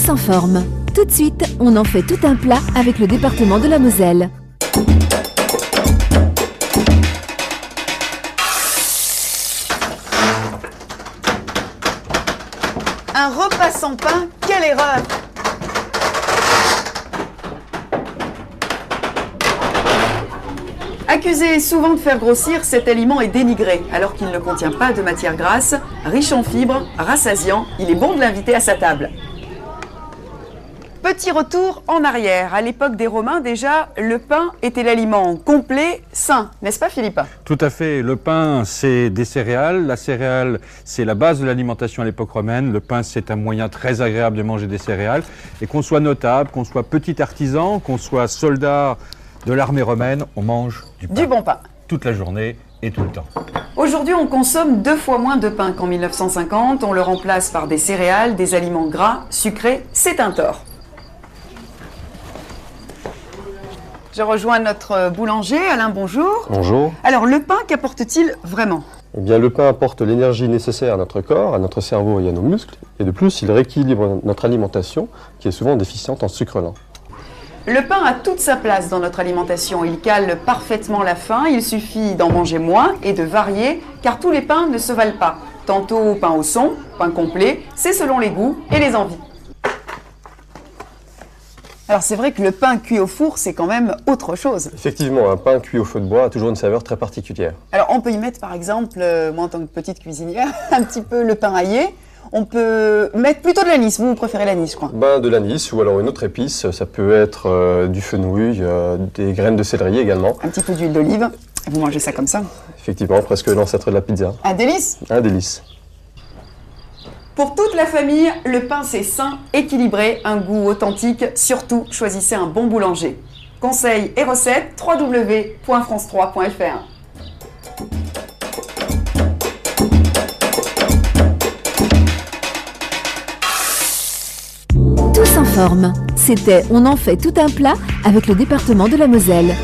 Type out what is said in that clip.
Tous en forme. Tout de suite, on en fait tout un plat avec le département de la Moselle. Un repas sans pain, quelle erreur! Accusé souvent de faire grossir, cet aliment est dénigré alors qu'il ne contient pas de matière grasse, riche en fibres, rassasiant, il est bon de l'inviter à sa table. Petit retour en arrière. À l'époque des Romains, déjà, le pain était l'aliment complet, sain, n'est-ce pas Philippe? Tout à fait. Le pain, c'est des céréales. La céréale, c'est la base de l'alimentation à l'époque romaine. Le pain, c'est un moyen très agréable de manger des céréales. Et qu'on soit notable, qu'on soit petit artisan, qu'on soit soldat de l'armée romaine, on mange du pain. Du bon pain. Toute la journée et tout le temps. Aujourd'hui, on consomme 2 fois moins de pain qu'en 1950. On le remplace par des céréales, des aliments gras, sucrés. C'est un tort. Je rejoins notre boulanger. Alain, bonjour. Bonjour. Alors, le pain, qu'apporte-t-il vraiment? Eh bien, le pain apporte l'énergie nécessaire à notre corps, à notre cerveau et à nos muscles. Et de plus, il rééquilibre notre alimentation, qui est souvent déficiente en sucre lent. Le pain a toute sa place dans notre alimentation. Il cale parfaitement la faim. Il suffit d'en manger moins et de varier, car tous les pains ne se valent pas. Tantôt pain au son, pain complet, c'est selon les goûts et les envies. Alors c'est vrai que le pain cuit au four, c'est quand même autre chose. Effectivement, un pain cuit au feu de bois a toujours une saveur très particulière. Alors on peut y mettre par exemple, moi en tant que petite cuisinière, un petit peu le pain aillé. On peut mettre plutôt de l'anis, vous préférez l'anis je crois. Ben, de l'anis ou alors une autre épice, ça peut être du fenouil, des graines de céleri également. Un petit peu d'huile d'olive, vous mangez ça comme ça. Effectivement, presque l'ancêtre de la pizza. Un délice. Un délice. Pour toute la famille, le pain c'est sain, équilibré, un goût authentique. Surtout, choisissez un bon boulanger. Conseils et recettes, www.france3.fr. Tous en forme. C'était On en fait tout un plat avec le département de la Moselle.